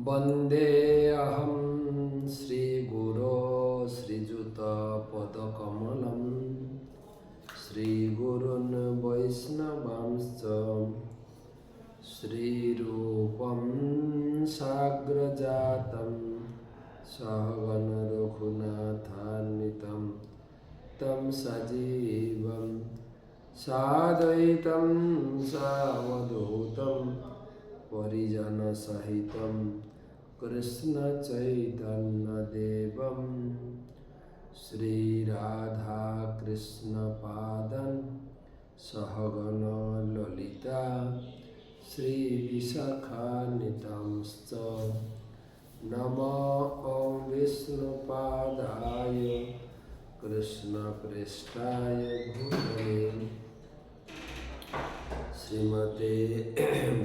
वन्देऽहं श्रीगुरो श्रीयुतपदकमलं श्रीगुरून् वैष्णवांश्च श्रीरूपं साग्रजातं सहगणरघुनाथान्वितं तं सजीवं साद्वैतं सावधूतं परिजनसहितं कृष्णचैतन्यदेवं श्रीराधाकृष्णपादान् सहगण ललिता श्रीविशाखान्वितांश्च नमो ॐ विष्णुपादाय कृष्णप्रेष्ठाय भूतले श्रीमते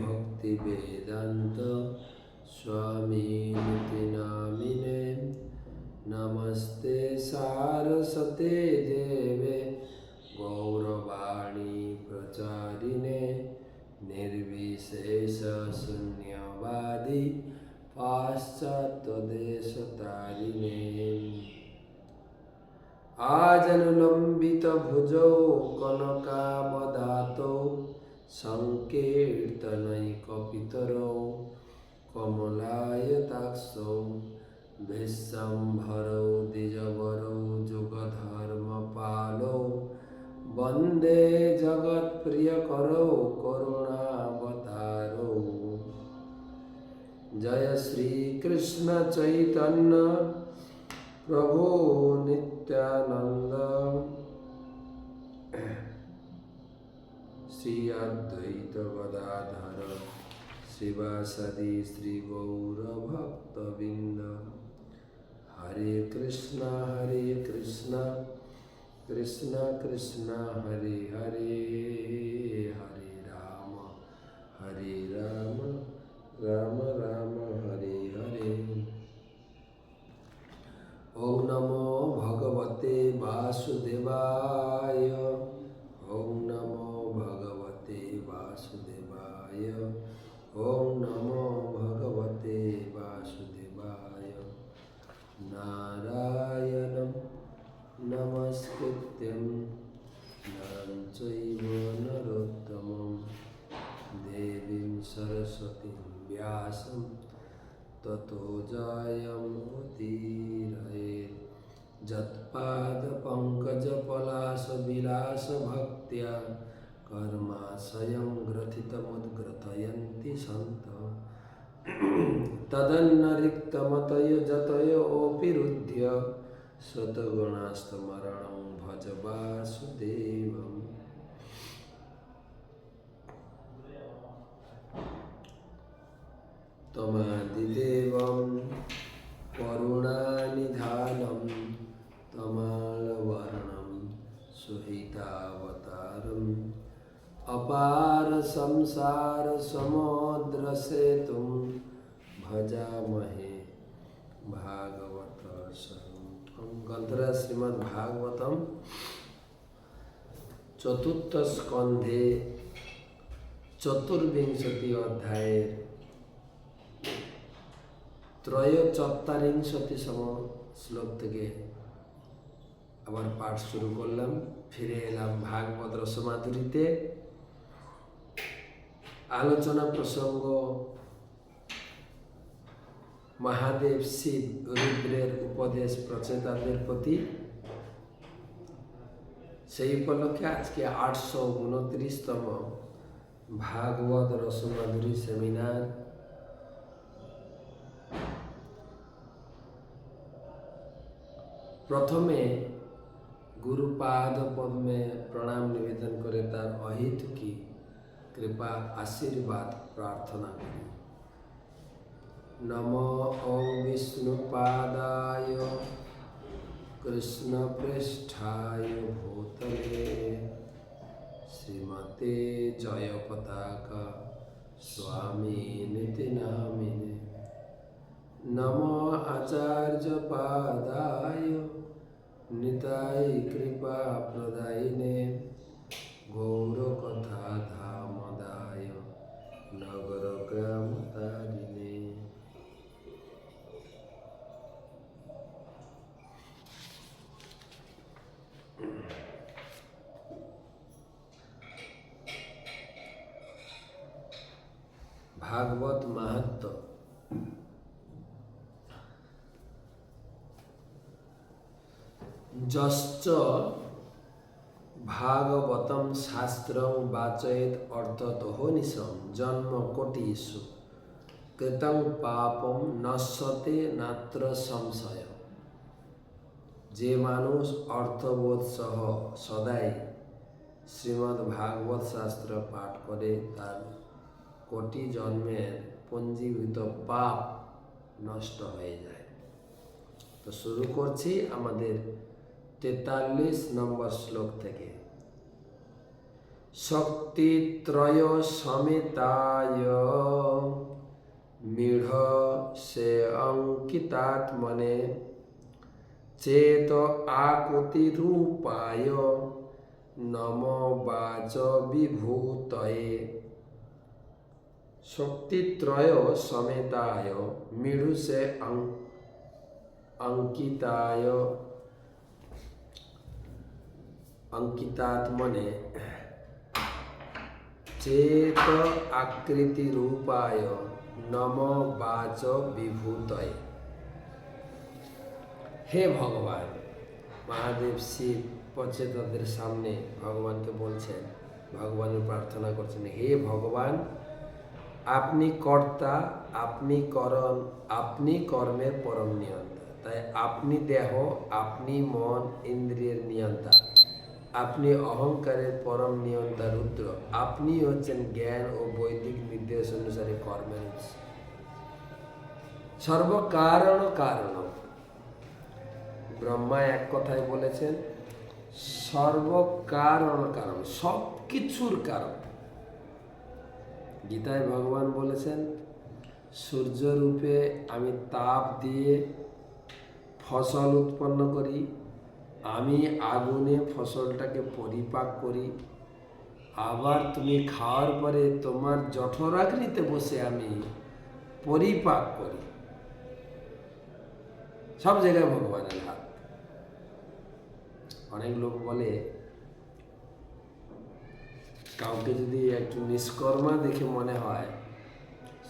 भक्तिवेदान्त स्वामिनिति नामिने नमस्ते सारस्वते देवे गौरवाणी प्रचारिणे निर्विशेषशून्यवादी पाश्चात्यदेशतारिणे आजनुलम्बितभुजौ कनकावदातौ सङ्कीर्तनैकपितरौ कमलायताक्षौ विश्वम्भरौ द्विजवरौ जुगधर्मपालौ वन्दे जगत्प्रियकरौ करुणावतारौ जय श्रीकृष्ण चैतन्य प्रभु नित्यानंद श्री अद्वैत गदाधर शिवासदि श्री गौर भक्तबिंद हरे कृष्ण कृष्ण कृष्ण हरे हरे हरे राम राम राम हरे हरे। ओम नमो भगवते वासुदेवाय ओम नमो भगवते वासुदेवाय ओम नमो भगवते वासुदेवाय। नारायणं नमस्कृत्यं नरं चैव नरोत्तमं देवीं सरस्वतीं व्यासं ततो जयमुदीरयेत्। जत्पादपङ्कजपलाशविलासभक्त्या कर्माशयं ग्रथितमुद्ग्रथयन्ति सन्तः तदन्नरिक्तमतयो जतयोऽपि रुध्य शतगुणास्तमरणं भज वासुदेवम्। तमादिदेवं करुणानिधानं तमालवर्णं सुहितावतारम् अपार संसार समुद्रसेतुं भजामहे भागवत स्वरूपं। ग्रंथराज श्रीमद्भागवतम चतुर्थ स्कंधे चतुर्विंशति अध्याय त्रयोचत्वारिंशतितम श्लोक থেকে আবার পাঠ শুরু করলাম। ফিরে এলাম ভাগবত রসমাধুরীতে। আলোচনা প্রসঙ্গ মহাদেব শিব রুদ্রের উপদেশ প্রচেতাদের প্রতি। সেই উপলক্ষে আজকে 829তম ভাগবত রসমাধুরী সেমিনার। প্রথমে গুরুপাদ পদ্মে প্রণাম নিবেদন করে তার অহেতুকি কৃপা আশীর্বাদ প্রার্থনা করি। নমো ওং বিষ্ণুপাদায় কৃষ্ণপৃষ্ঠায় ভূতলে শ্রীমতে জয়পতাকা স্বামিনিতি নামিনে। নমো আচার্যপাদায় নিতাই কৃপা প্রদায়িনে গৌরকথা ধামদায় নগর গ্রাম তারিণে। ভাগবত মাহাত্ম্য। যশ্চ ভাগবতম শাস্ত্রং বাচয়েৎ অর্থতোহনিশম জন্ম কোটিষু কৃতং পাপম নশ্যতে নাত্র সংশয়। যে মানুষ অর্থবোধ সহ সদাই শ্রীমদ্ ভাগবত শাস্ত্র পাঠ করে তার কোটি জন্মের পঞ্জীভূত পাপ নষ্ট হয়ে যায়। তো শুরু করছি আমাদের 43 নম্বর শ্লোক থেকে। শক্তিত্রয় সমেতায় মীঢ় সে অঙ্কিতাত্মনে চেত আকুতি রূপায় নম বাচ বিভূতয়ে। শক্তিত্রয় সমেতায় মীঢ় সে अंकितात्मने चेत आकृति रूपाय नम वाच विभूतये। हे भगवान, महादेव शिव পঞ্চতত্ত্বের সামনে ভগবানকে বলছেন, ভগবানের প্রার্থনা করছেন, হে ভগবান, আপনি কর্তা, আপনি করণ, আপনি কর্মের পরম নিয়ন্তা। তাই আপনি দেহ, আপনি মন ইন্দ্রিয়ের নিয়ন্তা, আপনি অহংকারের পরম নিয়ন্তা রুদ্র, আপনি হচ্ছেন জ্ঞান ও বৈদিক নির্দেশ অনুসারে কর্মের উৎস। সর্বকারণ কারণ। ব্রহ্মা এক কথায় বলেছেন সর্বকারণ কারণ, সব কিছুর কারণ। গীতায় ভগবান বলেছেন সূর্য রূপে আমি তাপ দিয়ে ফসল উৎপন্ন করি, আমি আগুনে ফসলটাকে পরিপাক করি, আবার তুমি খাওয়ার পরে তোমার জঠরাগ্নিতে বসে আমি পরিপাক করি। সব জায়গায় ভগবানের হাত। অনেক লোক বলে, কাউকে যদি একটু নিষ্কর্মা দেখে মনে হয়,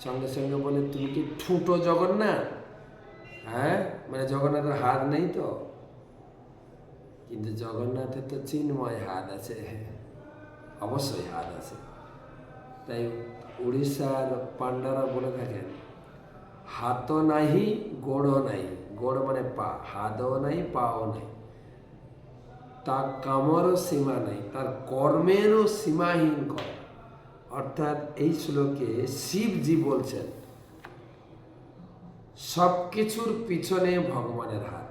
সঙ্গে সঙ্গে বলে তুমি কি ঠুঁটো জগন্নাথ? হ্যাঁ, মানে জগন্নাথের হাত নেই তো? কিন্তু জগন্নাথের তো চিন্ময় হাত আছে, অবশ্যই হাত আছে। তাই উড়িষ্যার পান্ডারা বলে থাকেন হাত নাহি গোড় নাই, গোড় মানে পা, হাতও নাই পাও নাই, তার কামরও সীমা নাই, তার কর্মেরও সীমাহীন কর্ম। অর্থাৎ এই শ্লোকে শিবজি বলছেন সব কিছুর পিছনে ভগবানের হাত।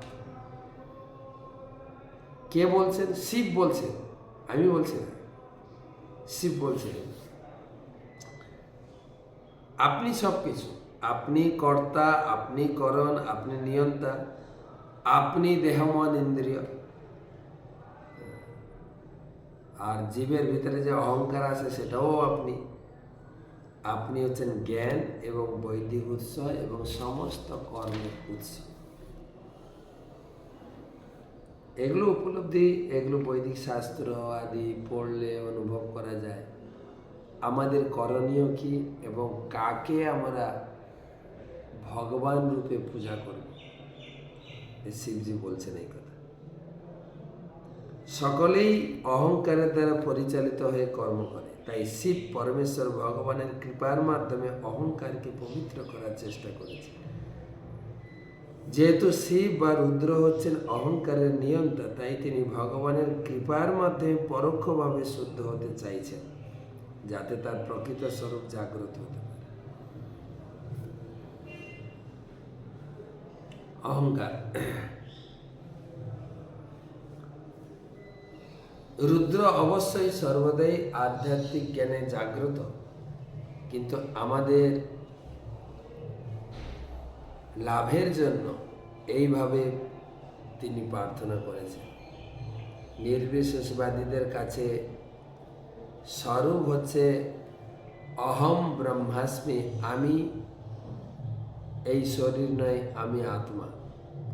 কে বলছেন? শিব বলছেন, আমি বলছি না। শিব বলছেন আপনি সব কিছু, আপনি কর্তা, আপনি করণ, আপনি নিয়ন্তা, আপনি দেহ মন ইন্দ্রিয়। আর জীবের ভিতরে যে অহংকার আছে সেটাও আপনি। আপনি হচ্ছেন জ্ঞান এবং বৈদিক উৎস এবং সমস্ত কর্মের উৎস। এগুলো উপলব্ধি, এগুলো বৈদিক শাস্ত্র আদি পড়লে অনুভব করা যায়। আমাদের করণীয় কি এবং কাকে আমরা ভগবান রূপে পূজা করব, শিবজি বলছেন এই কথা। সকলেই অহংকারের দ্বারা পরিচালিত হয়ে কর্ম করে, তাই শিব পরমেশ্বর ভগবানের কৃপার মাধ্যমে অহংকারকে পবিত্র করার চেষ্টা করেছে। যেহেতু শিব বা রুদ্র হচ্ছেন অহংকারের নিয়ন্তা, তাই তিনি ভগবানের কৃপার মাধ্যমে পরোক্ষভাবে শুদ্ধ হতে চাইছেন, যাতে তার প্রকৃত স্বরূপ জাগ্রত হতে পারে। অহংকার। রুদ্র অবশ্যই সর্বদাই আধ্যাত্মিক জ্ঞানে জাগ্রত, কিন্তু আমাদের লাভের জন্য এইভাবে তিনি প্রার্থনা করেছেন। নির্বিশেষবাদীদের কাছে স্বরূপ হচ্ছে অহম ব্রহ্মাস্মি, আমি এই শরীর নয়, আমি আত্মা।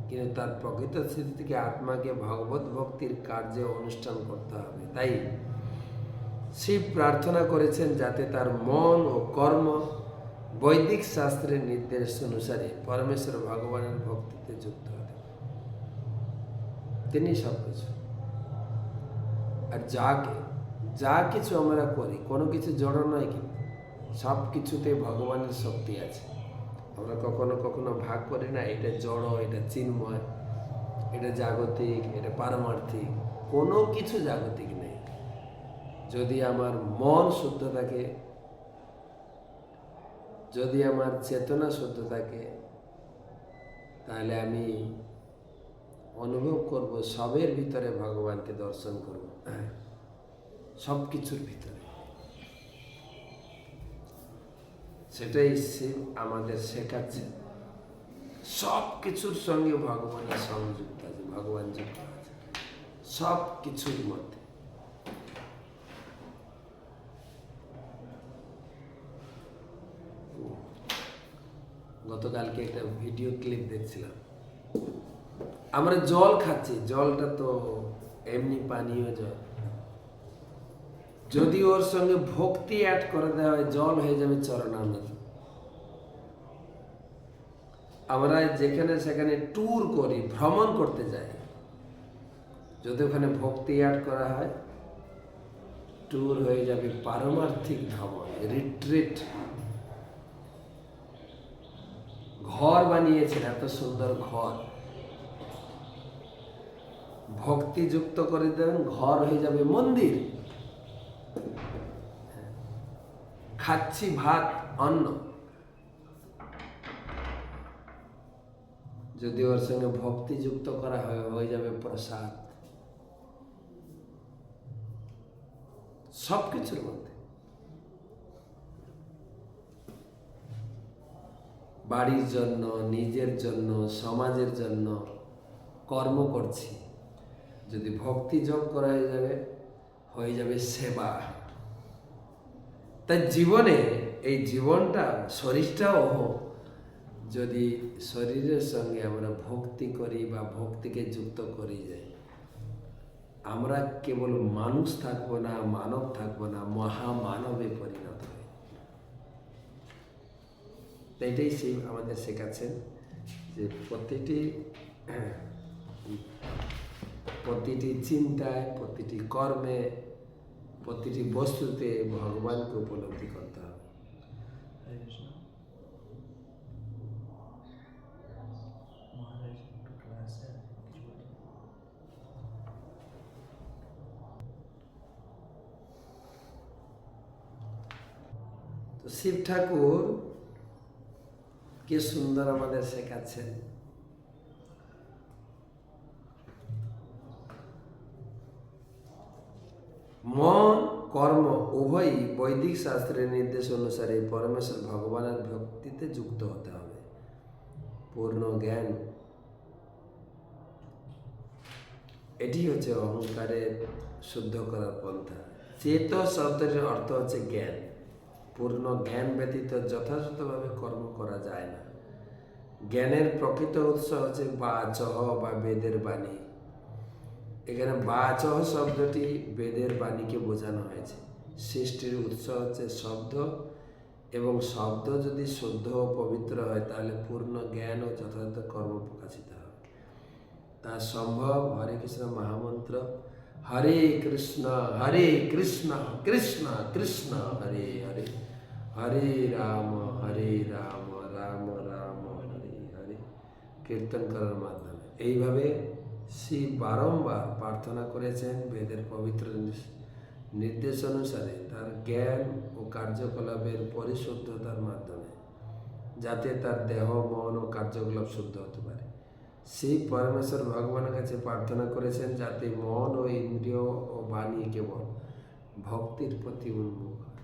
কিন্তু তার প্রকৃত স্থিতি থেকে আত্মাকে ভগবত ভক্তির কার্যে অনুষ্ঠান করতে হবে। তাই শিব প্রার্থনা করেছেন যাতে তার মন ও কর্ম বৈদিক শাস্ত্রের নির্দেশ অনুসারে পরমেশ্বর ভগবানের ভক্তিতে যুক্ত হতে হবে। তিনি সব কিছু। আর যা কিছু আমরা করি, কোনো কিছু জড় নয়, কিন্তু সব কিছুতে ভগবানের শক্তি আছে। আমরা কখনো কখনো ভাগ করি না, এটা জড়, এটা চিন্ময়, এটা জাগতিক, এটা পারমার্থিক। কোনো কিছু জাগতিক নেই। যদি আমার মন শুদ্ধ থাকে, যদি আমার চেতনা শুদ্ধ থাকে, তাহলে আমি অনুভব করব সবের ভিতরে ভগবানকে দর্শন করব, সব কিছুর ভিতরে। সেটাই শিব আমাদের শেখাচ্ছে। সব কিছুর সঙ্গে ভগবানের সংযুক্ত আছে, ভগবান যুক্ত আছে সব কিছুর মধ্যে। গতকালকে একটা ভিডিও ক্লিপ দেখছিলাম। আমরা জল খাচ্ছি, জলটা তো এমনি পানীয় জল। যদি ওর সঙ্গে ভক্তি অ্যাড করে দেওয়া হয়, জল হয়ে যাবে চরণামৃত। আমরা যেখানে সেখানে ট্যুর করি, ভ্রমণ করতে যাই, যদি ওখানে ভক্তি অ্যাড করা হয়, ট্যুর হয়ে যাবে পারমার্থিক ভ্রমণ, রিট্রিট। ঘর বানিয়েছেন, এত সুন্দর ঘর, ভক্তি যুক্ত করে দেবেন, ঘর হয়ে যাবে মন্দির। খাচ্ছি ভাত, অন্ন, যদি ওর সঙ্গে ভক্তি যুক্ত করা হয়, হয়ে যাবে প্রসাদ। সবকিছুর মধ্যে। বাড়ির জন্য, নিজের জন্য, সমাজের জন্য কর্ম করছি, যদি ভক্তি যোগ করা হয়ে যাবে সেবা। তাই জীবনে, এই জীবনটা, শরীরটাও যদি শরীরের সঙ্গে আমরা ভক্তি করি বা ভক্তিকে যুক্ত করি যাই, আমরা কেবল মানুষ থাকবো না, মানব থাকবো না, মহামানবে পরিণত হয়। এটাই সেই আমাদের শেখাচ্ছেন যে প্রতিটি চিন্তায়, প্রতিটি কর্মে, প্রতিটি বস্তুতে ভগবানকে উপলব্ধি করতে হবে। তো শিব ঠাকুর কি সুন্দর আমাদের শেখাচ্ছেন। মন, কর্ম উভয়ই বৈদিক শাস্ত্রের নির্দেশ অনুসারে পরমেশ্বর ভগবানের ভক্তিতে যুক্ত হতে হবে। পূর্ণ জ্ঞান, এটি হচ্ছে অহংকারের শুদ্ধ করার পন্থা। চেত শব্দের অর্থ হচ্ছে জ্ঞান। পূর্ণ জ্ঞান ব্যতীত যথাযথভাবে কর্ম করা যায় না। জ্ঞানের প্রকৃত উৎস হচ্ছে বাচঃ বা বেদের বাণী। এখানে বাচঃ শব্দটি বেদের বাণীকে বোঝানো হয়েছে। সৃষ্টির উৎস হচ্ছে শব্দ, এবং শব্দ যদি শুদ্ধ ও পবিত্র হয়, তাহলে পূর্ণ জ্ঞান ও যথাযথ কর্ম প্রকাশিত হবে। তা সম্ভব হরে কৃষ্ণ মহামন্ত্র, হরে কৃষ্ণ কৃষ্ণ কৃষ্ণ হরে হরে, হরে রাম রাম রাম হরে হরে কীর্তন করার মাধ্যমে। এইভাবে শিব বারংবার প্রার্থনা করেছেন বেদের পবিত্র নির্দেশ অনুসারে তার জ্ঞান ও কার্যকলাপের পরিশুদ্ধতার মাধ্যমে, যাতে তার দেহ, মন ও কার্যকলাপ শুদ্ধ হতে পারে। শিব পরমেশ্বর ভগবানের কাছে প্রার্থনা করেছেন যাতে মন ও ইন্দ্রিয় ও বাণী কেবল ভক্তির প্রতি উন্মুখ হয়।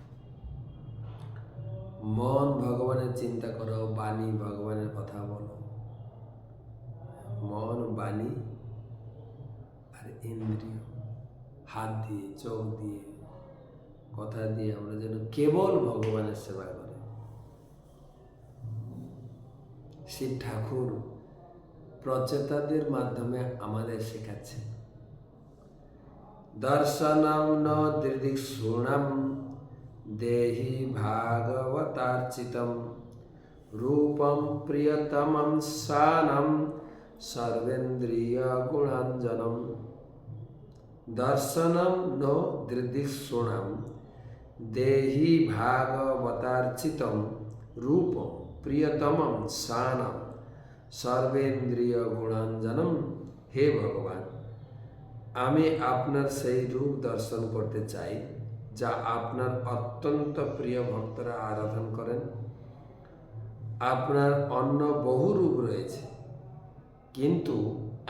মন ভগবানের চিন্তা করো, বাণী ভগবানের কথা বলো। মন, বাণী আর ইন্দ্রিয়, হাত দিয়ে, চোখ দিয়ে, কথা দিয়ে আমরা যেন কেবল ভগবানের সেবা করি। শিব ঠাকুর প্রচেতাদের মাধ্যমে আমাদের শেখাচ্ছে। দর্শনম ন দিদিক শূণম देहि भागवतार्चितं रूपं प्रियतमं सानं सर्वेन्द्रियगुणाञ्जनं दर्शनं नो दृदिक्षुणां देहि भागवतार्चितं रूपं प्रियतमं सानं সর্বেন্দ্রিয় গুণাঞ্জনম। হে ভগবান, আমি আপনার সেই রূপ দর্শন করতে চাই যা আপনার অত্যন্ত প্রিয় ভক্তরা আরাধন করেন। আপনার অন্য বহু রূপ রয়েছে, কিন্তু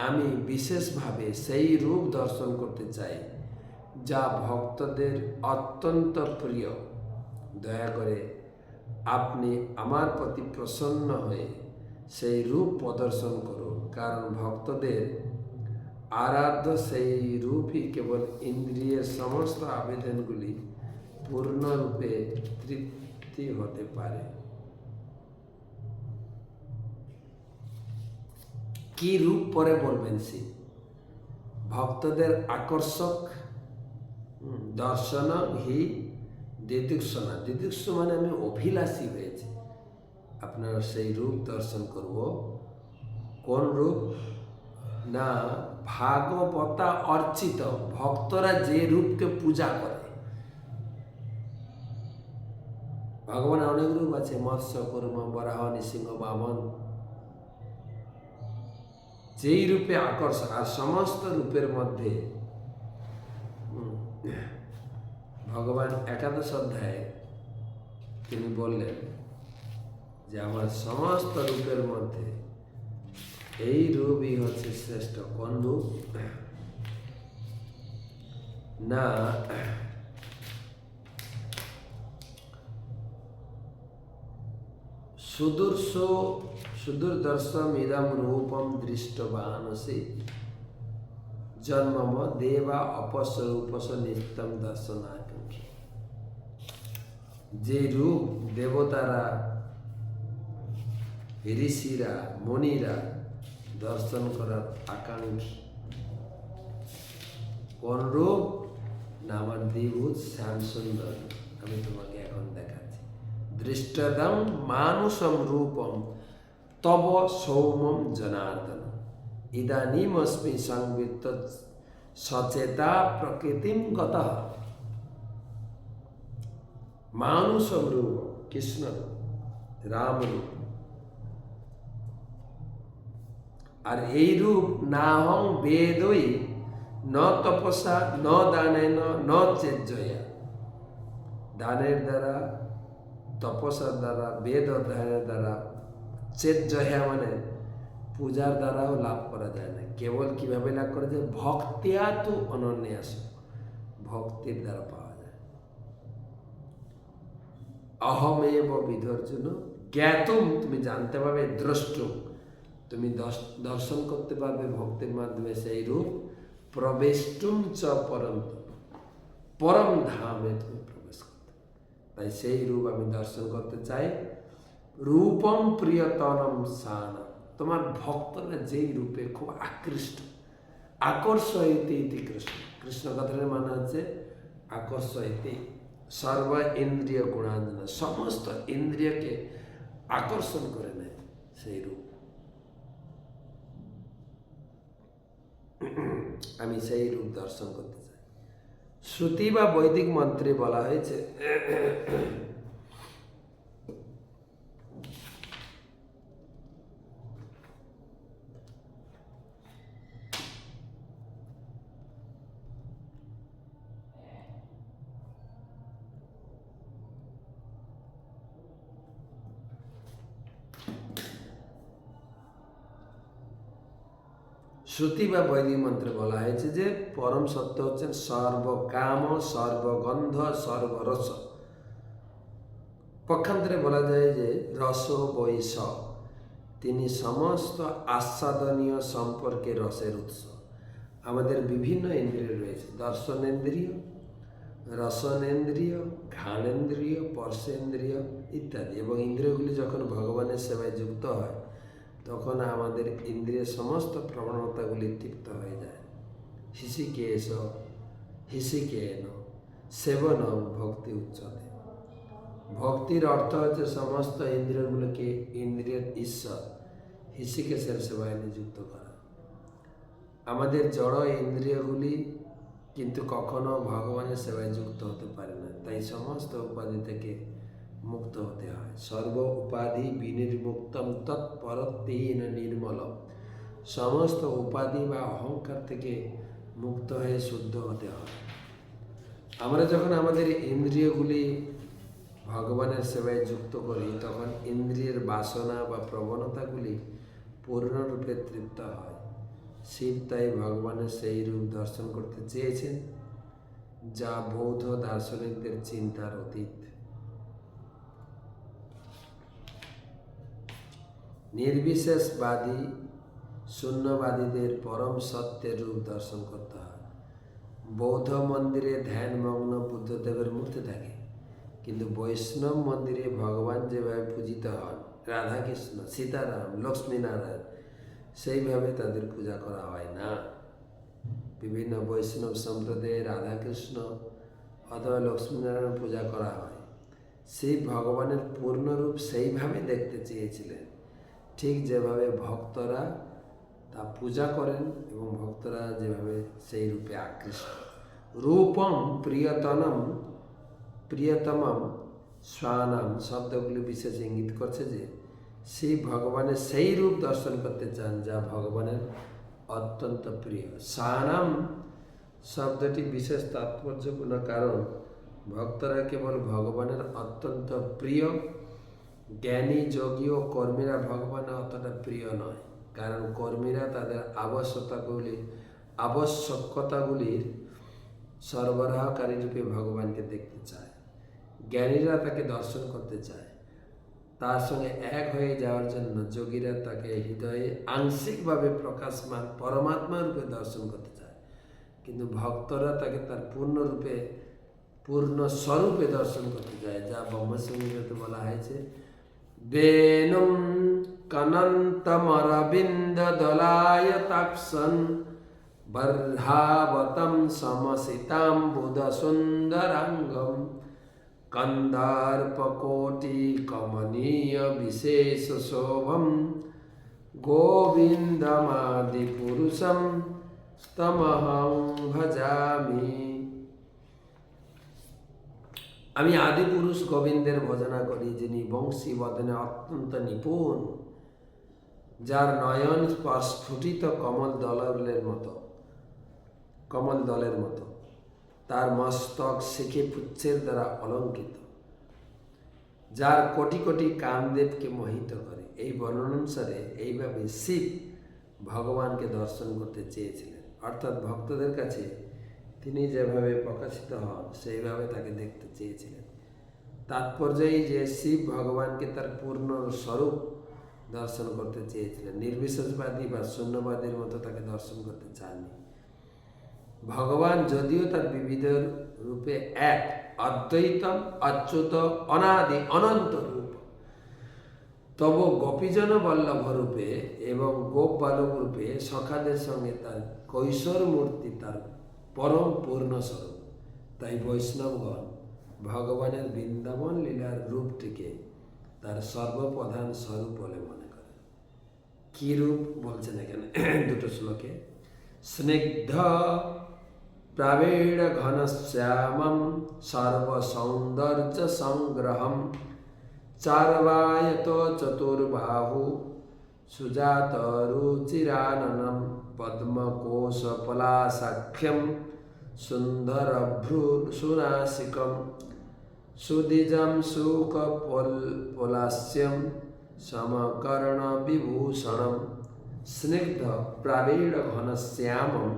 আমি বিশেষভাবে সেই রূপ দর্শন করতে চাই যা ভক্তদের অত্যন্ত প্রিয়। দয়া করে আপনি আমার প্রতি প্রসন্ন হয়ে সেই রূপ প্রদর্শন করুন, কারণ ভক্তদের আরাধ্য সেই রূপই কেবল ইন্দ্রিয়ের সমস্ত আবেদনগুলি পূর্ণরূপে তৃপ্তি হতে পারে। কি রূপ পরে বলবেন শিব? ভক্তদের আকর্ষক দর্শন হি দিদিক্ষণা। দিদিক্ষ মানে আমি অভিলাষী হয়েছি, আপনার সেই রূপ দর্শন করব। কোন রূপ? না, ভাগবতা অর্চিত, ভক্তরা যে রূপকে পূজা করে। ভগবানের অনেক রূপ আছে, মৎস্য, কুর্ম, বরাহ, নৃসিংহ, বামন। যেই রূপে আকর্ষণ, আর সমস্ত রূপের মধ্যে ভগবান একাদশ অধ্যায়ে তিনি বললেন যে আমার সমস্ত রূপের মধ্যে এই রূপই হচ্ছে শ্রেষ্ঠ। কোন রূপ? না, সুদূরদর্শম ইদম রূপম দৃষ্টবানসি জন্মম দেবা অপস্বরূপস নিত্যম দর্শনাকাঙ্ক্ষী। যে রূপ দেবতারা, ঋষিরা, মুনিরা দর্শন করার আকাঙ্ক্ষী। কোন রূপ? না, আমার দ্বিভুজ শ্যাম সুন্দর। আমি তোমাকে এখন দেখাচ্ছি। দৃষ্টদম মানুষম রূপম তব সৌমম জনার্দন ইদানীমস্মি সংবিত্ত সচেতা প্রকৃতিম গতঃ। মানুষম রূপ কৃষ্ণ রূপ, রাম রূপ। আর এই রূপ নাহং বেদই ন তপসা ন দানেন ন চেজ্জয়া। দানের দ্বারা, তপস্যার দ্বারা, বেদ অধ্যয়নের দ্বারা, চেজ্জয়া মানে পূজার দ্বারাও লাভ করা যায় না। কেবল কিভাবে লাভ করা যায়? ভক্তিয়া তু অনন্যাস, ভক্তির দ্বারা পাওয়া যায়। অহমেব বিধর্জুন জ্ঞাতুম, তুমি জানতে পারবে। দ্রষ্টুম, তুমি দর্শন করতে পারবে ভক্তির মাধ্যমে সেই রূপ। প্রবেষ্টুম চ পরম, পরম ধামে তুমি প্রবেশ করতে। তাই সেই রূপ আমি দর্শন করতে চাই। রূপম প্রিয়তনম সানা, তোমার ভক্তরা যেই রূপে খুব আকর্ষয়তি ইতি কৃষ্ণ। কৃষ্ণ কথার মানে হচ্ছে আকর্ষয়তি সর্ব ইন্দ্রিয় গুণাঞ্জন, সমস্ত ইন্দ্রিয়কে আকর্ষণ করে নেয় সেই রূপ। আমি সেই রূপ দর্শন করতে চাই। শ্রুতি বা বৈদিক মন্ত্রে বলা হয়েছে শ্রুতি বা বৈদিক মন্ত্রে বলা হয়েছে যে পরম সত্য হচ্ছেন সর্বকাম, সর্বগন্ধ, সর্বরস। পক্ষান্তরে বলা যায় যে রস বৈশ, তিনি সমস্ত আস্বাদনীয় সম্পর্কে রসের উৎস। আমাদের বিভিন্ন ইন্দ্রিয় রয়েছে, দর্শনেন্দ্রিয়, রসনেন্দ্রিয়, ঘ্রাণেন্দ্রিয়, স্পর্শেন্দ্রিয় ইত্যাদি। এবং ইন্দ্রিয়গুলি যখন ভগবানের সেবায় যুক্ত হয় তখন আমাদের ইন্দ্রিয়ের সমস্ত প্রবণতাগুলি তৃপ্ত হয়ে যায়। হিসিকেশ হিসিকেন সেবনম ভক্তি উচ্চতে। ভক্তির অর্থ হচ্ছে সমস্ত ইন্দ্রিয়গুলোকে ইন্দ্রিয়ের ঈশ্বর হৃষিকেশের সেবায় নিযুক্ত করা। আমাদের জড় ইন্দ্রিয়গুলি কিন্তু কখনো ভগবানের সেবায় যুক্ত হতে পারে না, তাই সমস্ত উপাধি থেকে মুক্ত হতে হয়। সর্ব উপাধি বিনির্মুক্তম তৎপরত্বেন নির্মলম। সমস্ত উপাধি বা অহংকার থেকে মুক্ত হয়ে শুদ্ধ হতে হয়। আমরা যখন আমাদের ইন্দ্রিয়গুলি ভগবানের সেবায় যুক্ত করি, তখন ইন্দ্রিয়ের বাসনা বা প্রবণতাগুলি পূর্ণরূপে তৃপ্ত হয়। শিব তাই ভগবানের সেই রূপ দর্শন করতে চেয়েছেন যা বৌদ্ধ দার্শনিকদের চিন্তার অতীত। নির্বিশেষবাদী শূন্যবাদীদের পরম সত্যের রূপ দর্শন করতে হয়। বৌদ্ধ মন্দিরে ধ্যানমগ্ন বুদ্ধদেবের মূর্তি থাকে, কিন্তু বৈষ্ণব মন্দিরে ভগবান যেভাবে পূজিত হন, রাধাকৃষ্ণ, সীতারাম, লক্ষ্মীনারায়ণ, সেইভাবে তাদের পূজা করা হয় না। বিভিন্ন বৈষ্ণব সম্প্রদায়ে রাধাকৃষ্ণ অথবা লক্ষ্মীনারায়ণ পূজা করা হয়। সেই ভগবানের পূর্ণরূপ সেইভাবে দেখতে চেয়েছিলেন, ঠিক যেভাবে ভক্তরা তা পূজা করেন এবং ভক্তরা যেভাবে সেই রূপে আকৃষ্ট। রূপম প্রিয়তমম স্বানাম শব্দগুলি বিশেষ ইঙ্গিত করছে যে সেই ভগবানের সেই রূপ দর্শন করতে চান যা ভগবানের অত্যন্ত প্রিয়। স্বানাম শব্দটি বিশেষ তাৎপর্যপূর্ণ, কারণ ভক্তরা কেবল ভগবানের অত্যন্ত প্রিয়, জ্ঞানী, যোগী ও কর্মীরা ভগবানের অতটা প্রিয় নয়, কারণ কর্মীরা তাদের আবশ্যকতাগুলির সরবরাহকারী রূপে ভগবানকে দেখতে চায়। জ্ঞানীরা তাকে দর্শন করতে চায়। তার সঙ্গে এক হয়ে যাওয়ার জন্য যোগীরা তাকে হৃদয়ে আংশিকভাবে প্রকাশমান পরমাত্মা রূপে দর্শন করতে চায়, কিন্তু ভক্তরা তাকে তার পূর্ণ স্বরূপে দর্শন করতে চায়, যা ব্রহ্মসংহিতাতে বলা হয়েছে বেনুম কনন্তমরবিন্দ দলায়তাক্ষন বর্ধাবতম সমসিতাম বুধ সুন্দরাঙ্গম কন্দার্পকোটি কমনীয় বিশেষ শোভম গোবিন্দমাদি পুরুষম তমহং ভজামি। আমি আদি পুরুষ গোবিন্দের ভজনা করি, যিনি বংশী বদনে অত্যন্ত নিপুণ, যার নয়ন স্ফুটিত কমল দলের মতো, তার মস্তক শিখে পুচ্ছের দ্বারা অলঙ্কৃত, যার কোটি কোটি কামদেবকে মোহিত করে। এই বর্ণনানুসারে এইভাবে শিব ভগবানকে দর্শন করতে চেয়েছিলেন, অর্থাৎ ভক্তদের কাছে তিনি যেভাবে প্রকাশিত হন সেইভাবে তাকে দেখতে চেয়েছিলেন। তাৎপর্য এই যে শিব ভগবানকে তার পূর্ণ স্বরূপ দর্শন করতে চেয়েছিলেন, নির্বিশেষবাদী বা শূন্যবাদীর মতো তাকে দর্শন করতে চাননি। ভগবান যদিও তার বিবিধ রূপে এক, অদ্বৈতম, অচ্যুত, অনাদি, অনন্ত রূপ, তব গোপীজন বল্লভ রূপে এবং গোপ বালক রূপে সখাদের সঙ্গে তার কৈশোর মূর্তি তার পরম পূর্ণ স্বরূপ। তাই বৈষ্ণবগণ ভগবানের বৃন্দাবন লীলার রূপটিকে তার সর্বপ্রধান স্বরূপ বলে মনে করে। কি রূপ বলছেন এখানে দুটো শ্লোকে? স্নিগ্ধ প্রাবেণ ঘনশ্যামম সর্বসৌন্দর্য সংগ্রহম চার্বায়ত চতুর্বাহু সুজাত রুচিরাননম পদ্মকোশ পলাশাখ্যম সুন্দরভ্রু সুনাসিকম সুদিজম শুকপলাস্যম সমকর্ণ বিভূষণম। স্নিগ্ধ প্রাবেণ ঘনশ্যামম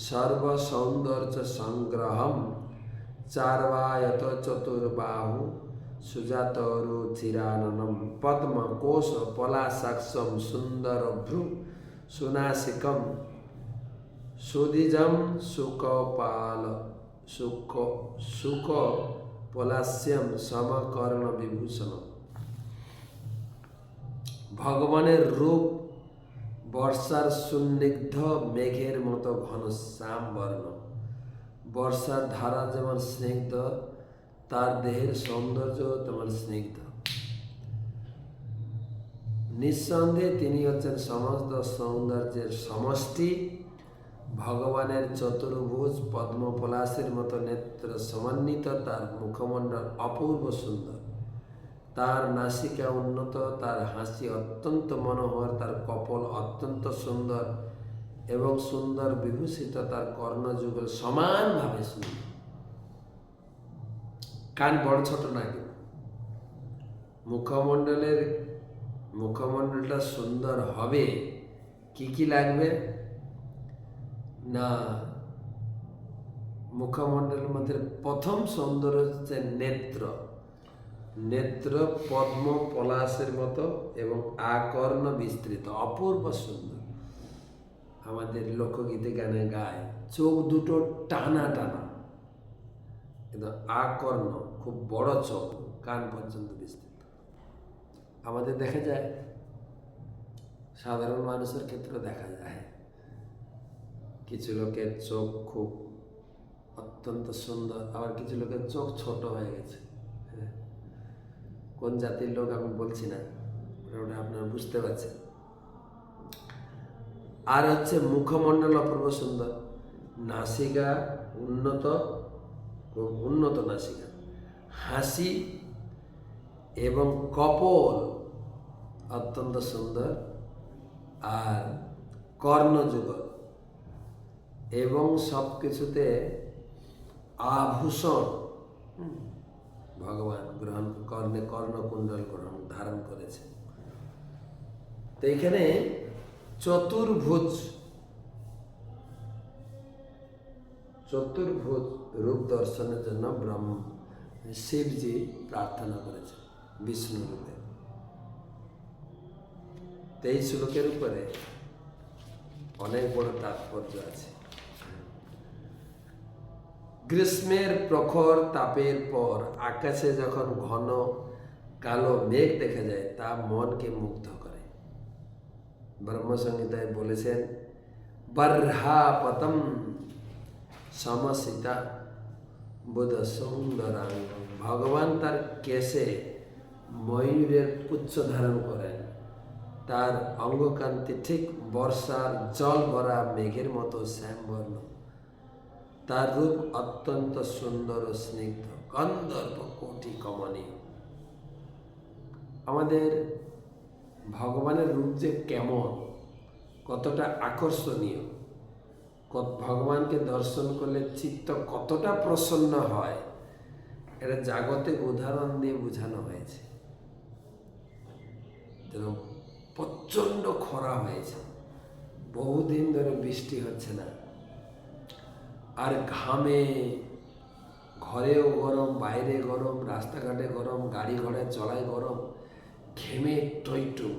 সর্বসৌন্দর্য সংগ্রহম চার্বায়ত চতুর্বাহু সুজাত রুচিরাননম পদ্মকোশ পলাশাক্ষম সুন্দরভ্রু সুনাসিকম সুদিজম শুকপলাস্যম সমকর্ণ বিভূষণম। ভগবানের রূপ বর্ষার সুন্নিগ্ধ মেঘের মতো ঘনশ্যাম বর্ণ। বর্ষার ধারা যেমন স্নিগ্ধ, তার দেহের সৌন্দর্য তোমার স্নিগ্ধ। নিঃসন্দেহে তিনি হচ্ছেন সমস্ত সৌন্দর্যের সমষ্টি। ভগবানের চতুর্ভুজ পদ্মপলাশের মতো নেত্র সমন্বিত, তার মুখমণ্ডল অপূর্ব সুন্দর, তার নাসিকা উন্নত, তার হাসি অত্যন্ত মনোহর, তার কপল অত্যন্ত সুন্দর এবং সুন্দর বিভূষিত, তার কর্ণযুগল সমানভাবে সুন্দর। কান বড় ছোট না, কিন্তু মুখমণ্ডলটা সুন্দর হবে কি কি লাগবে না, মুখমণ্ডলের মধ্যে প্রথম সৌন্দর্য হচ্ছে নেত্র পদ্ম পলাশের মতো এবং আকর্ণ বিস্তৃত, অপূর্ব সুন্দর। আমাদের লোকগীতে গানে গায় চোখ দুটো টানা টানা, কিন্তু আকর্ণ, খুব বড় চোখ, কান পর্যন্ত বিস্তৃত। আমাদের দেখা যায়, সাধারণ মানুষের ক্ষেত্রে দেখা যায়, কিছু লোকের চোখ খুব অত্যন্ত সুন্দর, আবার কিছু লোকের চোখ ছোট হয়ে গেছে। কোন জাতির লোক আমি বলছি না, ওটা আপনারা বুঝতে পারছেন। আর হচ্ছে মুখমণ্ডল অপূর্ব সুন্দর, নাসিকা উন্নত নাসিকা, হাসি এবং কপল অত্যন্ত সুন্দর, আর কর্ণযুগল এবং সব কিছুতে আভূষণ ভগবান কর্ণকুণ্ডল ধারণ করেছে। তো এখানে চতুর্ভুজ রূপ দর্শনের জন্য শিবজি প্রার্থনা করেছে বিষ্ণু রূপে। 23 শ্লোকের উপরে অনেক বড় তাৎপর্য আছে। গ্রীষ্মের প্রখর তাপের পর আকাশে যখন ঘন কালো মেঘ দেখা যায়, তা মনকে মুগ্ধ করে। ব্রহ্মসংহিতায় বলেছেন, বর্হাপতম সমসিতা বুধ সুন্দরাঙ্গ। ভগবান তার কেশে ময়ূরের পুচ্ছ ধারণ করেন, তার অঙ্গকান্তি ঠিক বর্ষার জল ভরা মেঘের মতো শ্যামবর্ণ, তার রূপ অত্যন্ত সুন্দর ও স্নিগ্ধ, গন্ধর্ব কোটি কমনীয়। আমাদের ভগবানের রূপ যে কেমন, কতটা আকর্ষণীয়, ভগবানকে দর্শন করলে চিত্ত কতটা প্রসন্ন হয়, এটা জাগতিক উদাহরণ দিয়ে বোঝানো হয়েছে। যেরকম প্রচণ্ড খরা হয়েছে, বহুদিন ধরে বৃষ্টি হচ্ছে না, আর ঘামে ঘরেও গরম, বাইরে গরম, রাস্তাঘাটে গরম, গাড়ি ঘোড়ায় চলায় গরম, ঘেমে টইটু।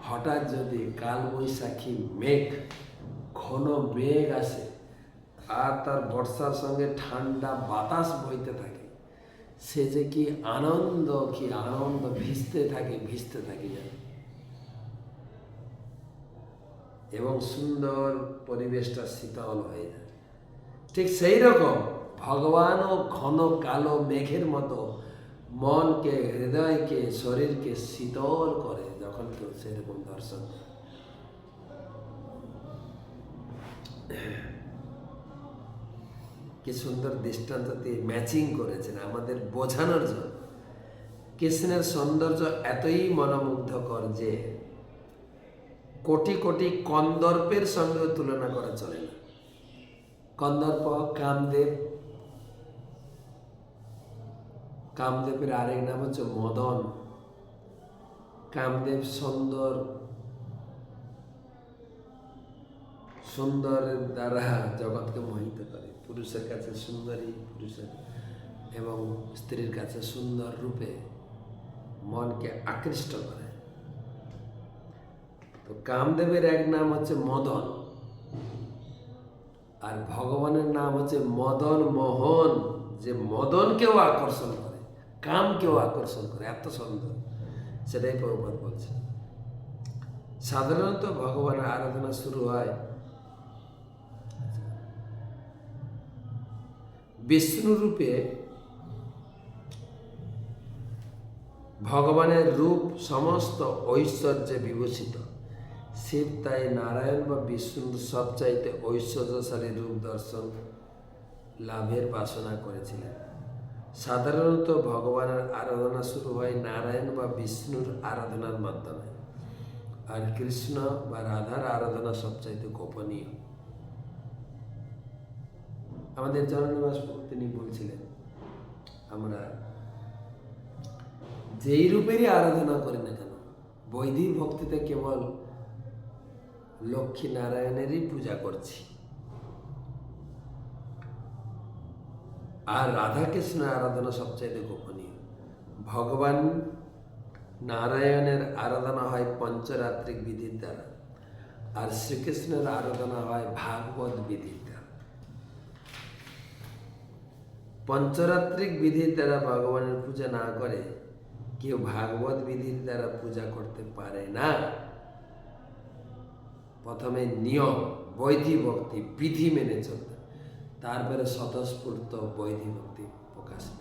হঠাৎ যদি কালবৈশাখী মেঘ, ঘন মেঘ আসে, আর তার বর্ষার সঙ্গে ঠান্ডা বাতাস বইতে থাকে, সে যে কি আনন্দ ভিজতে থাকে যেন, এবং সুন্দর পরিবেশটা শীতল হয়ে যায়। ঠিক সেই রকম ভগবানও ঘন কালো মেঘের মতো মনকে, হৃদয়কে, শরীরকে শীতল করে যখন কেউ সেরকম দর্শন করে। কি সুন্দর দৃষ্টান্ত দিয়ে ম্যাচিং করেছেন আমাদের বোঝানোর জন্য। কৃষ্ণের সৌন্দর্য এতই মনোমুগ্ধকর যে কোটি কোটি কন্দর্পের সঙ্গে তুলনা করা চলে না। কন্দর্প কামদেবের আরেক নাম হচ্ছে মদন। কামদেব সুন্দরের দ্বারা জগৎকে মোহিত করে। পুরুষের কাছে সুন্দরী, এবং স্ত্রীর কাছে সুন্দর রূপে মনকে আকৃষ্ট করে। তো কামদেবের এক নাম হচ্ছে মদন, আর ভগবানের নাম হচ্ছে মদন মোহন, যে মদনকেও আকর্ষণ করে, কামকেও আকর্ষণ করে, এত সুন্দর। সেটাই প্রভুপাদ বলছে। সাধারণত ভগবানের আরাধনা শুরু হয় বিষ্ণু রূপে ভগবানের রূপ সমস্ত ঐশ্বর্যে বিভূষিত। শিব তাই নারায়ণ বা বিষ্ণুর সবচাইতে ঐশ্বর্যশালী রূপ দর্শন লাভের বাসনা করেছিলেন। সাধারণত ভগবানের আরাধনা শুরু হয় নারায়ণ বা বিষ্ণুর আরাধনার মাধ্যমে, আর কৃষ্ণ বা রাধার আরাধনা সবচাইতে গোপনীয়। আমাদের জননিবাস তিনি বলছিলেন, আমরা যেই রূপেরই আরাধনা করি না কেন, বৈদিক ভক্তিতে কেবল লক্ষ্মী নারায়ণেরই পূজা করছি, আর রাধাকৃষ্ণের আরাধনা সবচাইতে গোপনীয়। ভগবান নারায়ণের আরাধনা হয় পঞ্চরাত্রিক বিধির দ্বারা, আর শ্রীকৃষ্ণের আরাধনা হয় ভাগবত বিধির দ্বারা। পঞ্চরাত্রিক বিধির দ্বারা ভগবানের পূজা না করে কেউ ভাগবত বিধির দ্বারা পূজা করতে পারে না। প্রথমে নিয়ম, বৈদিক ভক্তি, বিধি মেনে চলতে, তারপরে স্বতঃস্ফূর্ত বৈদিক ভক্তি প্রকাশিত।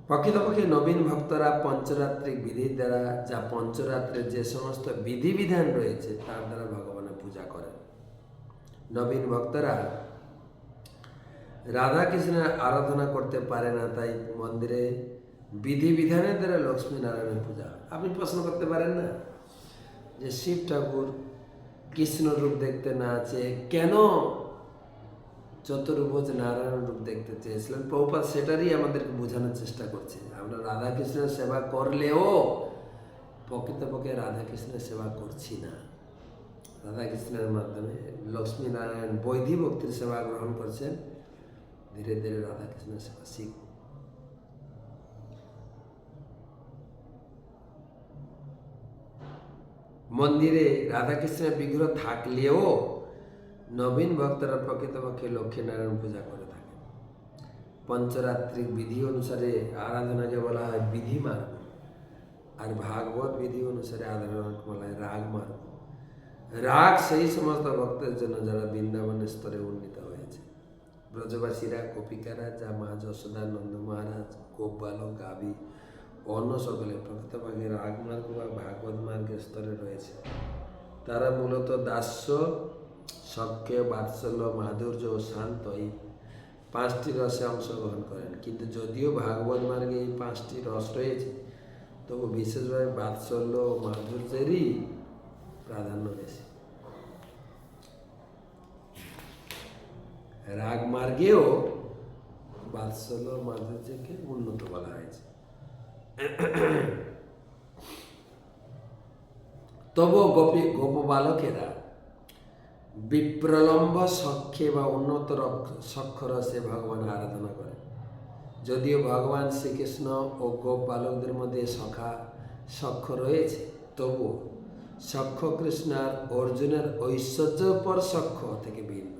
প্রকৃতপক্ষে নবীন ভক্তরা পঞ্চরাত্রিক বিধির দ্বারা, যা পঞ্চরাত্রের যে সমস্ত বিধিবিধান রয়েছে তার দ্বারা ভগবানের পূজা করেন। নবীন ভক্তরা রাধা কৃষ্ণের আরাধনা করতে পারে না, তাই মন্দিরে বিধিবিধানের দ্বারা লক্ষ্মী নারায়ণের পূজা। আপনি প্রশ্ন করতে পারেন না যে শিব ঠাকুর কৃষ্ণ রূপ দেখতে না চেয়ে কেন চতুর্ভুজ নারায়ণ রূপ দেখতে চেয়েছিলেন? প্রভুপাদ সেটারই আমাদেরকে বোঝানোর চেষ্টা করছে। আমরা রাধা কৃষ্ণের সেবা করলেও প্রকৃতপক্ষে রাধা কৃষ্ণের সেবা করছি না। রাধা কৃষ্ণের মাধ্যমে লক্ষ্মী নারায়ণ বৈদিক ভক্তির সেবা গ্রহণ করছেন, ধীরে ধীরে রাধা কৃষ্ণের সেবা শিখ। মন্দিরে রাধাকৃষ্ণের বিগ্রহ থাকলেও নবীন ভক্তরা প্রকৃতপক্ষে লক্ষ্মীনারায়ণ পূজা করে থাকে। পঞ্চরাত্রিক বিধি অনুসারে আরাধনাকে বলা হয় বিধি মার্গ, আর ভাগবত বিধি অনুসারে আরাধনাকে বলা হয় রাগ মার্গ। রাগ সেই সমস্ত ভক্তের জন্য যারা বৃন্দাবনের স্তরে উন্নীত হয়েছে। ব্রজবাসীরা, গোপিকারা, যা মা যশোদা, নন্দ মহারাজ, গোপ বালক, গাভী, অন্য সকলে প্রকৃতপক্ষে রাগ মার্গ বা ভাগবত মার্গের স্তরে রয়েছে। তারা মূলত দাস্য, সখ্য, বাৎসল্য, মাধুর্য ও শান্ত এই পাঁচটি রসে অংশগ্রহণ করেন। কিন্তু যদিও ভাগবত মার্গে এই পাঁচটি রস রয়েছে, তবু বিশেষভাবে বাৎসল্য ও মাধুর্যেরই প্রাধান্য বেশি। রাগ মার্গেও বাৎসল্য ও মাধুর্যকে উন্নত বলা হয়েছে। তবু গোপ বালকেরা বিপ্রলম্ব সখ্যে বা উন্নত সক্ষরসে ভগবান আরাধনা করে। যদিও ভগবান শ্রীকৃষ্ণ ও গোপ বালকদের মধ্যে সখ্য রয়েছে, তবু সখ্য কৃষ্ণ আর অর্জুনের ঐশ্বর্যপর সখ্য থেকে ভিন্ন।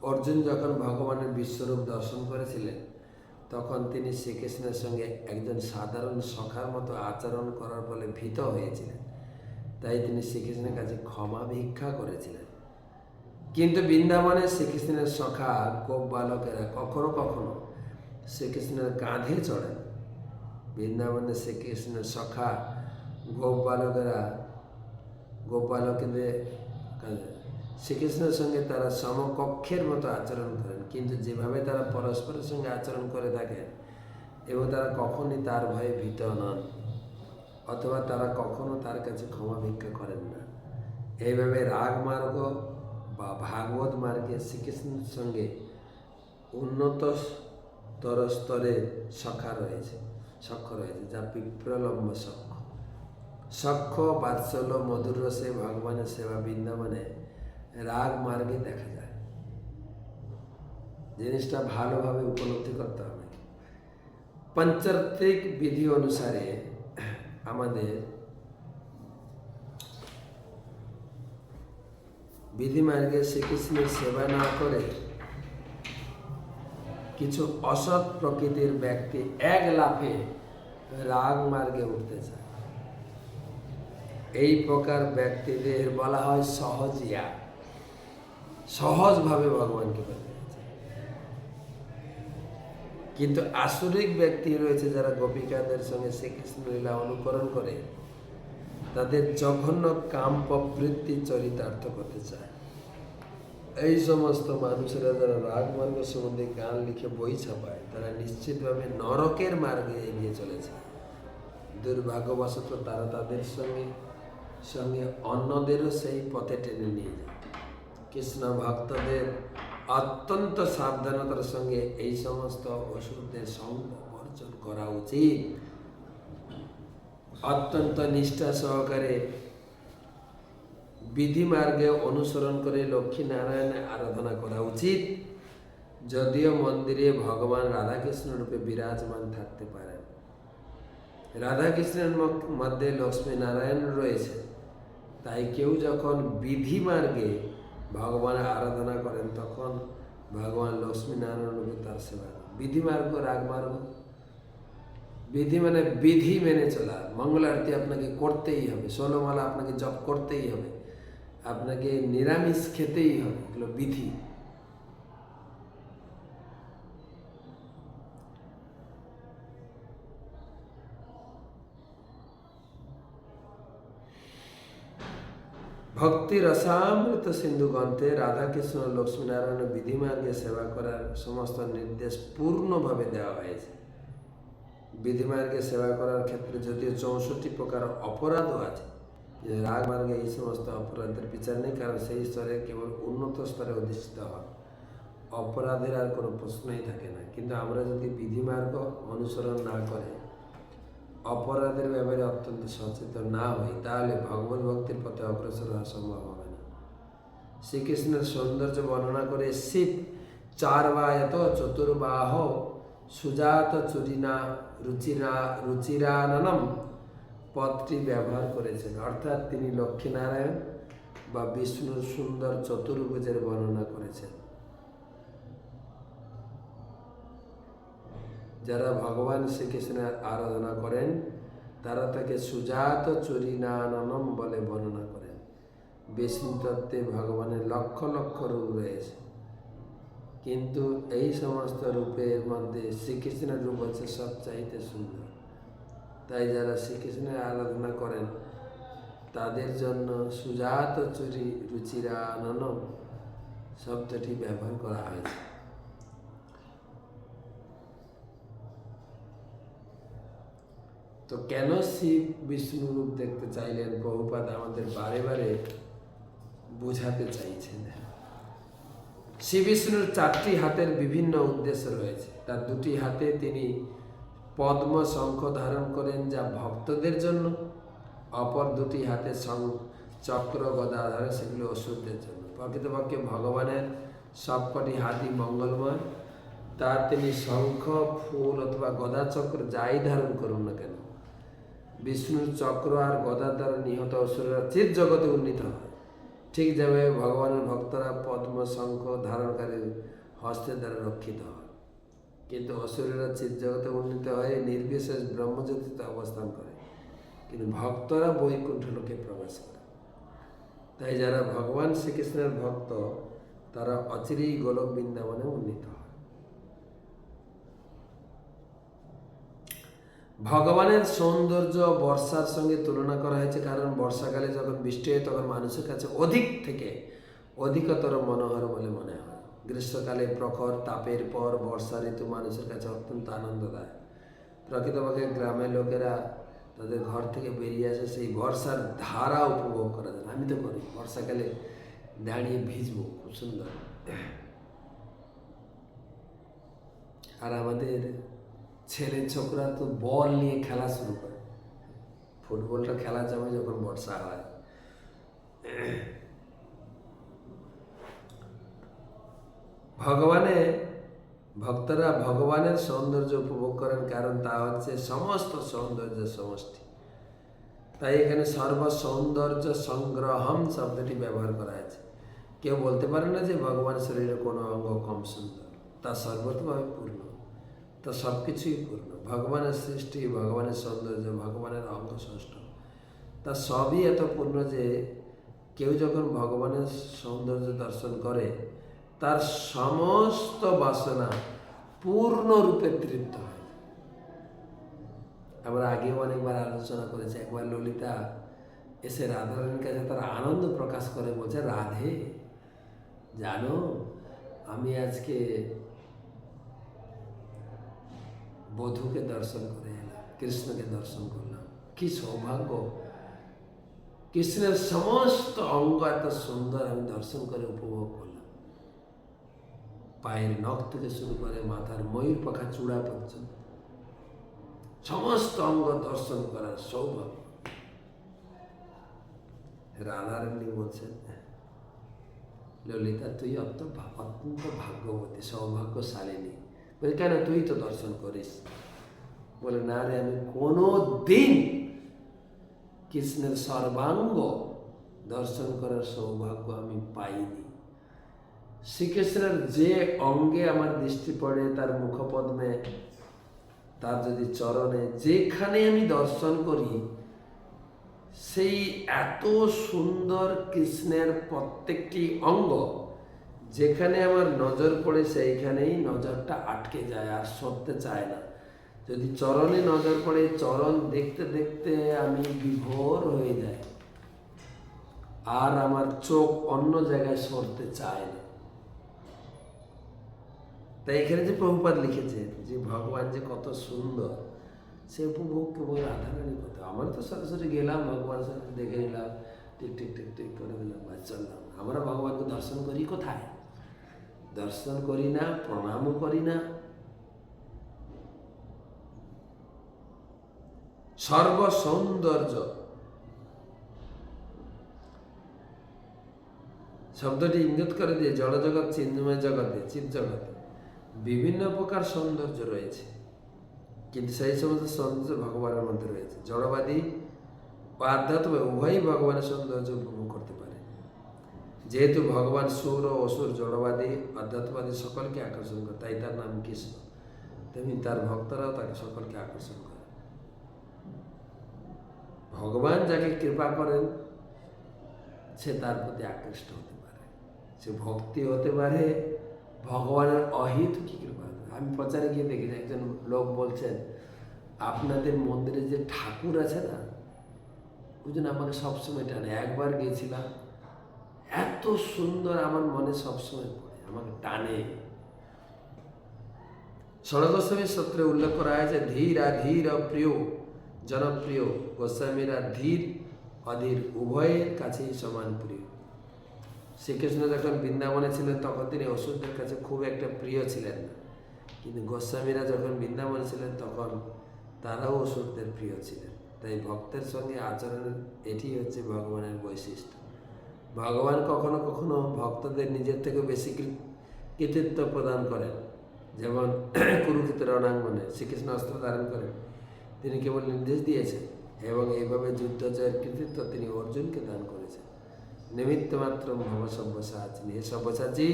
অর্জুন যখন ভগবানের বিশ্বরূপ দর্শন করেছিলেন, তখন তিনি শ্রীকৃষ্ণের সঙ্গে একজন সাধারণ সখার মতো আচরণ করার ফলে ভীত হয়েছিলেন, তাই তিনি শ্রীকৃষ্ণের কাছে ক্ষমা ভিক্ষা করেছিলেন। কিন্তু বৃন্দাবনে শ্রীকৃষ্ণের সখা গোপ বালকেরা কখনো কখনো শ্রীকৃষ্ণের কাঁধে চড়েন। বৃন্দাবনে শ্রীকৃষ্ণের সখা গোপ বালকদের শ্রীকৃষ্ণের সঙ্গে তারা সমকক্ষের মতো আচরণ করেন, কিন্তু যেভাবে তারা পরস্পরের সঙ্গে আচরণ করে থাকেন এবং তারা কখনই তার ভয়ে ভীত নন, অথবা তারা কখনো তার কাছে ক্ষমা ভিক্ষা করেন না। এইভাবে রাগ মার্গ বা ভাগবত মার্গে শ্রীকৃষ্ণের সঙ্গে উন্নততর স্তরে সখ্য রয়েছে, যা বিপ্রলম্ব সখ্য। সখ্য, বাৎসল্য, মধুর রসে ভগবানের সেবা বৃন্দাবনে রাগ মার্গে দেখা যায়। জিনিসটা ভালোভাবে উপলব্ধি করতে হবে। পঞ্চরাত্রিক বিধি অনুসারে আমাদের বিধি মার্গে শ্রীকৃষ্ণের সেবা না করে কিছু অসৎ প্রকৃতির ব্যক্তি এক লাফে রাগ মার্গে উঠতে চায়। এই প্রকার ব্যক্তিদের বলা হয় সহজিয়া। সহজভাবে ভগবানকে পেতে গেছে। কিন্তু আসরিক ব্যক্তি রয়েছে যারা গোপিকাদের সঙ্গে শ্রীকৃষ্ণ লীলা অনুকরণ করে তাদের জঘন্য কাম প্রবৃত্তি চরিতার্থ করতে চায়। এই সমস্ত মানুষেরা যারা রাগ মার্গ সম্বন্ধে গান লিখে বই ছাপায় তারা নিশ্চিতভাবে নরকের মার্গে এগিয়ে চলেছে। দুর্ভাগ্যবশত তারা তাদের সঙ্গে সঙ্গে অন্যদেরও সেই পথে টেনে নিয়ে যায়। কৃষ্ণ ভক্তদের অত্যন্ত সাবধানতার সঙ্গে এই সমস্ত অসুরদের সঙ্গ বর্জন করা উচিত। অত্যন্ত নিষ্ঠা সহকারে বিধি মার্গে অনুসরণ করে লক্ষ্মী নারায়ণের আরাধনা করা উচিত। যদিও মন্দিরে ভগবান রাধাকৃষ্ণ রূপে বিরাজমান থাকতে পারেন, রাধাকৃষ্ণের মধ্যে লক্ষ্মী নারায়ণ রয়েছে, তাই কেউ যখন বিধি মার্গে ভগবানের আরাধনা করেন তখন ভগবান লক্ষ্মী নারায়ণ রূপে তার সেবা। বিধি মার্গ রাগ মার্গ, বিধি মানে বিধি মেনে চলা। মঙ্গল আরতি আপনাকে করতেই হবে, ষোলমালা আপনাকে জপ করতেই হবে, আপনাকে নিরামিষ খেতেই হবে, এগুলো বিধি। ভক্তি রসামৃত সিন্ধু গ্রন্থে রাধাকৃষ্ণ লক্ষ্মীনারায়ণ বিধি মার্গে সেবা করার সমস্ত নির্দেশ পূর্ণভাবে দেওয়া হয়েছে। বিধি মার্গে সেবা করার ক্ষেত্রে যদিও 64 প্রকার অপরাধও আছে, রাগ মার্গে এই সমস্ত অপরাধের বিচার নেই, কারণ সেই স্তরে কেবল উন্নত স্তরে অধিষ্ঠিত হয়, অপরাধের আর কোনো প্রশ্নই থাকে না। কিন্তু আমরা যদি বিধি মার্গ অনুসরণ না করে অপরাধের ব্যাপারে অত্যন্ত সচেতন না হই তাহলে ভগবত ভক্তির পথে অগ্রসর হওয়া সম্ভব হবে না। শ্রীকৃষ্ণের সৌন্দর্য বর্ণনা করে শিব চারবায়ত চতুর্বাহ সুজাত চুরিনা রুচিরাননম পদটি ব্যবহার করেছেন, অর্থাৎ তিনি লক্ষ্মীনারায়ণ বা বিষ্ণুর সুন্দর চতুর্ভুজের বর্ণনা করেছেন। যারা ভগবান শ্রীকৃষ্ণের আরাধনা করেন তারা তাকে সুজাত চুরিনাননম বলে বর্ণনা করেন। বিষ্ণু তত্ত্বে ভগবানের লক্ষ লক্ষ রূপ রয়েছে, কিন্তু এই সমস্ত রূপের মধ্যে শ্রীকৃষ্ণের রূপ হচ্ছে সবচাইতে সুন্দর। তাই যারা শ্রীকৃষ্ণের আরাধনা করেন তাদের জন্য সুজাত চুরি রুচিরাননম শব্দটি ব্যবহার করা হয়েছে। তো কেন শিব বিষ্ণু রূপ দেখতে চাইলেন প্রভুপাদ আমাদের বারে বারে বোঝাতে চাইছেন। শ্রী বিষ্ণুর 4টি হাতের বিভিন্ন উদ্দেশ্য রয়েছে। তার 2টি হাতে তিনি পদ্ম শঙ্খ ধারণ করেন যা ভক্তদের জন্য, অপর 2টি হাতে চক্র গদা ধরে, সেগুলো অসুরদের জন্য। প্রকৃতপক্ষে ভগবানের সবকটি হাতই মঙ্গলময়। তার তিনি শঙ্খ ফুল অথবা গদা চক্র যাই ধারণ করুন না কেন, বিষ্ণুর চক্র আর গদার দ্বারা নিহত অসুরেরা চিৎ জগতে উন্নীত হয়। ঠিক যেভাবে ভগবানের ভক্তরা পদ্ম শঙ্খ ধারণকারী হস্তের দ্বারা রক্ষিত হয়, কিন্তু অসুরেরা চিৎ জগতে উন্নীত হয়ে নির্বিশেষ ব্রহ্মজ্যোতিতে অবস্থান করে, কিন্তু ভক্তরা বৈকুণ্ঠ লোকে প্রবেশ করে। তাই যারা ভগবান শ্রীকৃষ্ণের ভক্ত তারা অচিরেই গোলক বৃন্দাবনে উন্নীত হয়। ভগবানের সৌন্দর্য বর্ষার সঙ্গে তুলনা করা হয়েছে, কারণ বর্ষাকালে যখন বৃষ্টি হয় তখন মানুষের কাছে অধিক থেকে অধিকতর মনোহর বলে মনে হয়। গ্রীষ্মকালে প্রখর তাপের পর বর্ষা ঋতু মানুষের কাছে অত্যন্ত আনন্দদায়ক। প্রকৃতপক্ষে গ্রামের লোকেরা তাদের ঘর থেকে বেরিয়ে আসে সেই বর্ষার ধারা উপভোগ করা যায়। আমি তো করি, বর্ষাকালে দাঁড়িয়ে ভিজবো, খুব সুন্দর। আর আমাদের ছেলে ছোকরা তো বল নিয়ে খেলা শুরু করে, ফুটবলটা খেলা যাবে যখন বর্ষা হয়। ভক্তরা ভগবানের সৌন্দর্য উপভোগ করেন, কারণ তা হচ্ছে সমস্ত সৌন্দর্যের সমষ্টি। তাই এখানে সর্বসৌন্দর্য সংগ্রহম শব্দটি ব্যবহার করা হয়েছে। কেউ বলতে পারে না যে ভগবান শরীরে কোনো অঙ্গ কম সুন্দর, তা সর্বতভাবে পূর্ণ, তা সব কিছুই পূর্ণ। ভগবানের সৃষ্টি, ভগবানের সৌন্দর্য, ভগবানের অঙ্গ ষষ্ঠ, তা সবই এত পূর্ণ যে কেউ যখন ভগবানের সৌন্দর্য দর্শন করে তার সমস্ত বাসনা পূর্ণরূপে তৃপ্ত হয়। আমরা আগেও অনেকবার আলোচনা করেছি। একবার ললিতা এসে রাধারানীর কাছে তার আনন্দ প্রকাশ করে বলছে, রাধে জানো আমি আজকে বধূকে দর্শন করে এলাম, কৃষ্ণকে দর্শন করলাম, কি সৌভাগ্য! কৃষ্ণের সমস্ত অঙ্গ এত সুন্দর আমি দর্শন করে উপভোগ করলাম। পায়ের নখ থেকে শুরু করে মাথার ময়ূর পাখা চূড়া পর্যন্ত সমস্ত অঙ্গ দর্শন করার সৌভাগ্য। রাধারানী বলছেন, ললিতা তুই অত্যন্ত ভাগ্যবতী, সৌভাগ্যশালিনী। বলে কেন, তুই তো দর্শন করিস। বলে না রে, আমি কোনো দিন কৃষ্ণের সর্বাঙ্গ দর্শন করার সৌভাগ্য আমি পাইনি। শ্রীকৃষ্ণের যে অঙ্গে আমার দৃষ্টি পড়ে, তার মুখপদ্মে, তার যদি চরণে, যেখানে আমি দর্শন করি, সেই এত সুন্দর কৃষ্ণের প্রত্যেকটি অঙ্গ যেখানে আমার নজর পড়ে সেইখানেই নজরটা আটকে যায়, আর সরতে চায় না। যদি চরণে নজর পড়ে, চরণ দেখতে দেখতে আমি বিভোর হয়ে যাই, আর আমার চোখ অন্য জায়গায় সরতে চায় না। তাই এখানে যে প্রভুপাদ লিখেছে যে ভগবান যে কত সুন্দর, সে উপভোগ কেবল রাধারানী কথা। আমার তো সরাসরি গেলাম, ভগবানের সাথে দেখে নিলাম, টিক টিক টিক টিক করে দিলাম, বাস চললাম। আমরা ভগবানকে দর্শন করি কোথায়? দর্শন করি না, প্রণামও করি না। সর্বসৌন্দর্য শব্দটি ইঙ্গিত করে দিয়ে জড়জগৎ, চিন্ময় জগতে, চিৎ জগতে বিভিন্ন প্রকার সৌন্দর্য রয়েছে, কিন্তু সেই সমস্ত সৌন্দর্য ভগবানের মধ্যে রয়েছে। জড়বাদী ও আধ্যাত্ম উভয়ই ভগবানের সৌন্দর্য উপভোগ করতে পারে। যেহেতু ভগবান সুর ও অসুর, জড়বাদী, আধ্যাত্মবাদী সকলকে আকর্ষণ করে, তাই তার নাম কৃষ্ণ। তেমনি তার ভক্তরাও তাকে সকলকে আকর্ষণ করে। ভগবান যাকে কৃপা করেন সে তার প্রতি আকৃষ্ট হতে পারে, সে ভক্তি হতে পারে, ভগবানের অহেতুকী কৃপা। আমি প্রচারে গিয়ে দেখেছি, একজন লোক বলছেন, আপনাদের মন্দিরে যে ঠাকুর আছে না, ওই জন্য আমাকে সবসময় টানে। একবার গিয়েছিলাম, এত সুন্দর, আমার মনে সবসময় পড়ে, আমাকে টানে। ষড়গোস্বামী সূত্রে উল্লেখ করা হয়েছে, ধীরা ধীর প্রিয় জনপ্রিয়। গোস্বামীরা ধীর অধীর উভয়ের কাছেই সমান প্রিয়। শ্রীকৃষ্ণ যখন বৃন্দাবনে ছিলেন তখন তিনি অসুরদের কাছে খুব একটা প্রিয় ছিলেন না, কিন্তু গোস্বামীরা যখন বৃন্দাবনে ছিলেন তখন তারাও অসুরদের প্রিয় ছিলেন। তাই ভক্তের সঙ্গে আচরণের এটি হচ্ছে ভগবানের বৈশিষ্ট্য। ভগবান কখনো কখনো ভক্তদের নিজের থেকে বেশি কৃতিত্ব প্রদান করেন। যেমন কুরুক্ষেত্রের রণাঙ্গনে শ্রীকৃষ্ণ অস্ত্র ধারণ করেন, তিনি কেবল নির্দেশ দিয়েছেন, এবং এইভাবে যুদ্ধ জয়ের কৃতিত্ব তিনি অর্জুনকে দান করেছেন। নিমিত্ত মাত্র ভব সব্যসাচী, হে সব্যসাচী,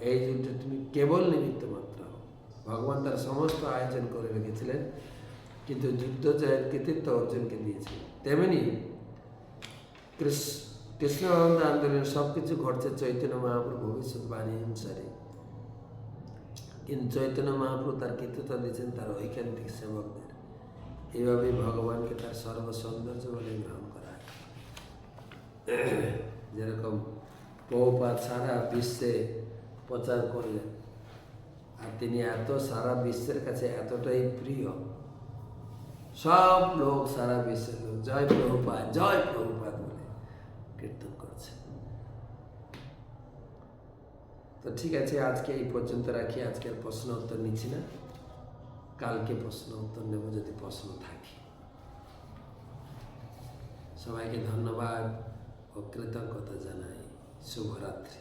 এই যুদ্ধে তুমি কেবল নিমিত্ত মাত্র। ভগবান তার সমস্ত আয়োজন করে রেখেছিলেন, কিন্তু যুদ্ধ জয়ের কৃতিত্ব অর্জুনকে দিয়েছিলেন। তেমনি কৃষ্ণ আন্দোলনের সব কিছু ঘটছে চৈতন্য মহাপ্রভু ভবিষ্যৎবাণী অনুসারে, কিন্তু চৈতন্য মহাপ্রভু তার কৃতিত্ব দিয়েছেন তার ঐকান্তিক সেবকদের। এইভাবেই ভগবানকে তার সর্বসৌন্দর্য বলে গ্রহণ করা হয়। যেরকম প্রভুপাদ সারা বিশ্বে প্রচার করলেন, আর তিনি এত সারা বিশ্বের কাছে এতটাই প্রিয়, সব লোক, সারা বিশ্বের লোক জয় প্রভুপাদ বলে কীর্তন করছে। তো ঠিক আছে, আজকে এই পর্যন্ত রাখি। আজকের প্রশ্ন উত্তর নিচ্ছি না, কালকে প্রশ্ন উত্তর নেব যদি প্রশ্ন থাকে। সবাইকে ধন্যবাদ ও কৃতজ্ঞতা জানাই। শুভরাত্রি।